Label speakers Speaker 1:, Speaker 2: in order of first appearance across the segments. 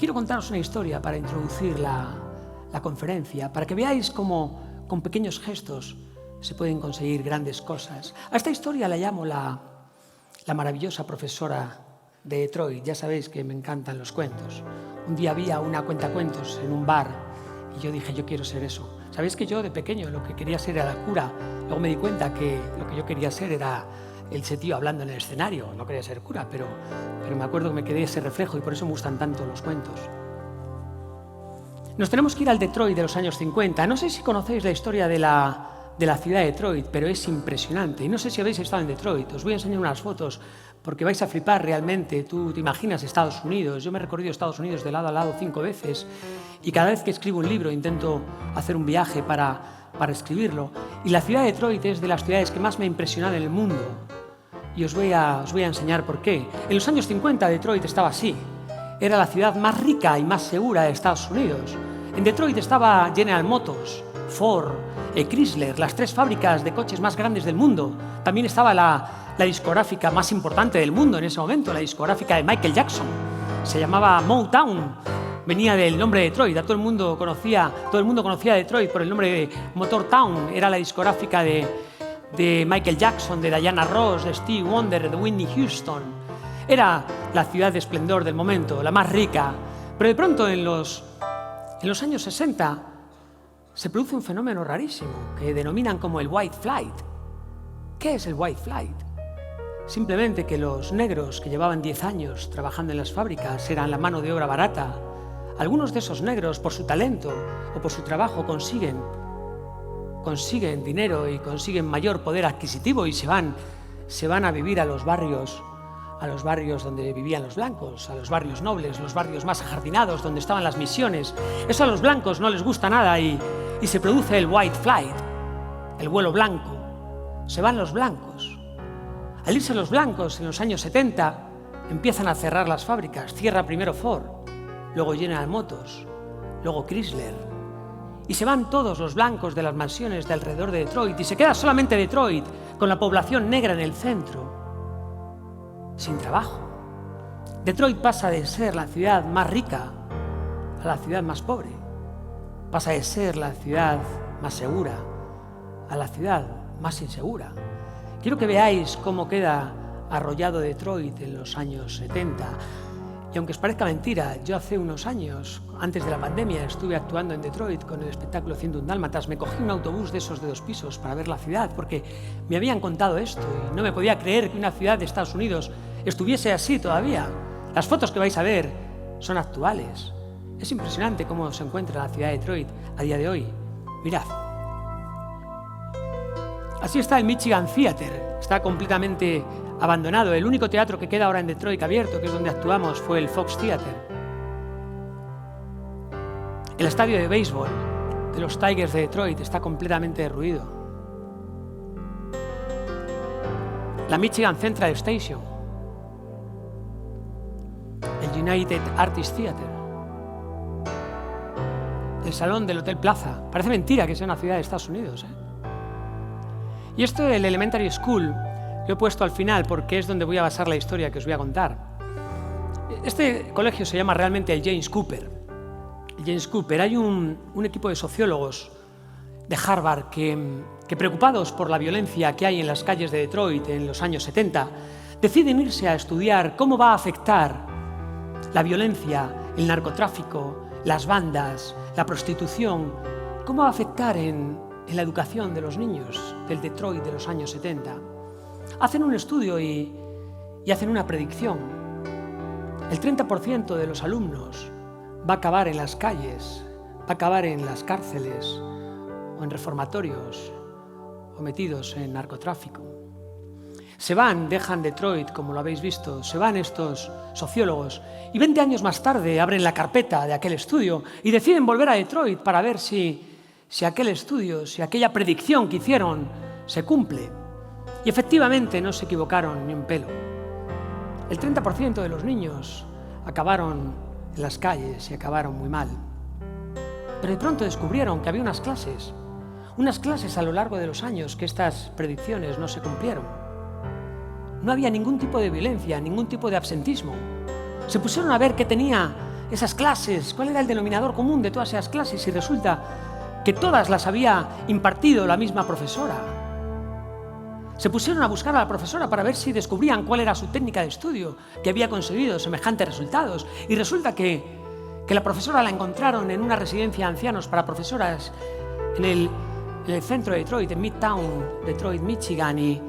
Speaker 1: Quiero contaros una historia para introducir la conferencia, para que veáis cómo con pequeños gestos se pueden conseguir grandes cosas. A esta historia la llamo la maravillosa profesora de Detroit. Ya sabéis que me encantan los cuentos. Un día había una cuentacuentos en un bar y yo dije, yo quiero ser eso. Sabéis que yo de pequeño lo que quería ser era cura. Luego me di cuenta que lo que yo quería ser era ese tío hablando en el escenario. No quería ser cura, pero me acuerdo que me quedé ese reflejo y por eso me gustan tanto los cuentos. Nos tenemos que ir al Detroit de los años 50. No sé si conocéis la historia de la ciudad de Detroit, pero es impresionante. Y no sé si habéis estado en Detroit. Os voy a enseñar unas fotos porque vais a flipar realmente. Tú te imaginas Estados Unidos. Yo me he recorrido Estados Unidos de lado a lado 5 veces y cada vez que escribo un libro intento hacer un viaje para escribirlo. Y la ciudad de Detroit es de las ciudades que más me ha impresionado en el mundo. Y os voy a enseñar por qué. En los años 50 Detroit estaba así. Era la ciudad más rica y más segura de Estados Unidos. En Detroit estaba General Motors, Ford, Chrysler, las 3 fábricas de coches más grandes del mundo. También estaba la discográfica más importante del mundo en ese momento, la discográfica de Michael Jackson. Se llamaba Motown. Venía del nombre de Detroit. Todo el mundo conocía Detroit por el nombre de Motortown. Era la discográfica de Michael Jackson, de Diana Ross, de Stevie Wonder, de Whitney Houston. Era la ciudad de esplendor del momento, la más rica. Pero de pronto en los años 60 se produce un fenómeno rarísimo que denominan como el White Flight. ¿Qué es el White Flight? Simplemente que los negros que llevaban 10 años trabajando en las fábricas eran la mano de obra barata. Algunos de esos negros, por su talento o por su trabajo, consiguen dinero y consiguen mayor poder adquisitivo y se van a vivir a los barrios donde vivían los blancos, a los barrios nobles, los barrios más ajardinados, donde estaban las misiones. Eso a los blancos no les gusta nada y se produce el White Flight, el vuelo blanco. Se van los blancos. Al irse los blancos en los años 70 empiezan a cerrar las fábricas. Cierra primero Ford, luego General Motors, luego Chrysler. Y se van todos los blancos de las mansiones de alrededor de Detroit y se queda solamente Detroit con la población negra en el centro, sin trabajo. Detroit pasa de ser la ciudad más rica a la ciudad más pobre. Pasa de ser la ciudad más segura a la ciudad más insegura. Quiero que veáis cómo queda arrollado Detroit en los años 70. Y aunque os parezca mentira, yo hace unos años, antes de la pandemia, estuve actuando en Detroit con el espectáculo 101 Dálmatas. Me cogí un autobús de esos de 2 pisos para ver la ciudad, porque me habían contado esto y no me podía creer que una ciudad de Estados Unidos estuviese así todavía. Las fotos que vais a ver son actuales. Es impresionante cómo se encuentra la ciudad de Detroit a día de hoy. Mirad. Así está el Michigan Theater. Está completamente abandonado. El único teatro que queda ahora en Detroit abierto, que es donde actuamos, fue el Fox Theater. El estadio de béisbol de los Tigers de Detroit está completamente derruido. La Michigan Central Station. El United Artists Theater. El salón del Hotel Plaza. Parece mentira que sea una ciudad de Estados Unidos, Y esto del Elementary School lo he puesto al final porque es donde voy a basar la historia que os voy a contar. Este colegio se llama realmente el James Cooper. El James Cooper. Hay un equipo de sociólogos de Harvard que preocupados por la violencia que hay en las calles de Detroit en los años 70, deciden irse a estudiar cómo va a afectar la violencia, el narcotráfico, las bandas, la prostitución, cómo va a afectar en la educación de los niños del Detroit de los años 70. Hacen un estudio y hacen una predicción. El 30% de los alumnos va a acabar en las calles, va a acabar en las cárceles o en reformatorios o metidos en narcotráfico. Se van, dejan Detroit, como lo habéis visto, se van estos sociólogos y 20 años más tarde abren la carpeta de aquel estudio y deciden volver a Detroit para ver si aquel estudio, si aquella predicción que hicieron se cumple. Y efectivamente no se equivocaron ni un pelo. El 30% de los niños acabaron en las calles y acabaron muy mal. Pero de pronto descubrieron que había unas clases a lo largo de los años que estas predicciones no se cumplieron. No había ningún tipo de violencia, ningún tipo de absentismo. Se pusieron a ver qué tenía esas clases, cuál era el denominador común de todas esas clases, y resulta que todas las había impartido la misma profesora. Se pusieron a buscar a la profesora para ver si descubrían cuál era su técnica de estudio, que había conseguido semejantes resultados, y resulta que la profesora la encontraron en una residencia de ancianos para profesoras en el centro de Detroit, en Midtown, Detroit, Michigan, y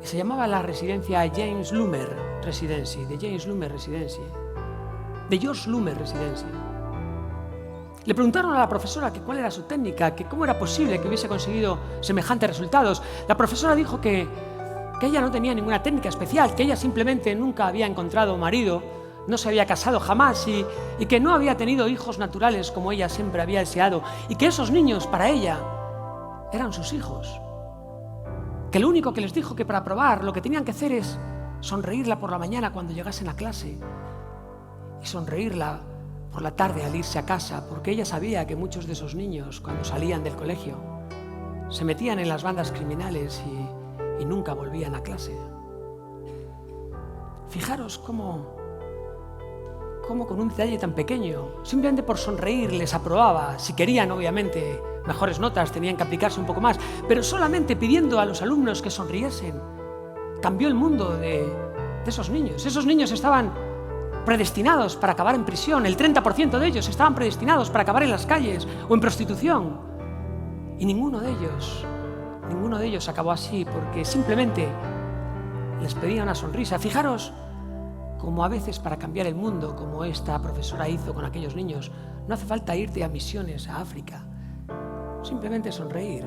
Speaker 1: se llamaba la residencia James Loomer Residency, de James Loomer Residency, de George Loomer Residency. Le preguntaron a la profesora que cuál era su técnica, que cómo era posible que hubiese conseguido semejantes resultados. La profesora dijo que ella no tenía ninguna técnica especial, que ella simplemente nunca había encontrado marido, no se había casado jamás y que no había tenido hijos naturales como ella siempre había deseado, y que esos niños para ella eran sus hijos. Que lo único que les dijo que para probar lo que tenían que hacer es sonreírla por la mañana cuando llegasen a clase y sonreírla por la tarde al irse a casa, porque ella sabía que muchos de esos niños, cuando salían del colegio, se metían en las bandas criminales y nunca volvían a clase. Fijaros cómo con un detalle tan pequeño, simplemente por sonreír, les aprobaba. Si querían, obviamente, mejores notas, tenían que aplicarse un poco más, pero solamente pidiendo a los alumnos que sonriesen, cambió el mundo de esos niños. Esos niños estaban predestinados para acabar en prisión, el 30% de ellos estaban predestinados para acabar en las calles o en prostitución, y ninguno de ellos acabó así, porque simplemente les pedía una sonrisa. Fijaros como a veces para cambiar el mundo, como esta profesora hizo con aquellos niños, no hace falta irte a misiones a África. Simplemente sonreír.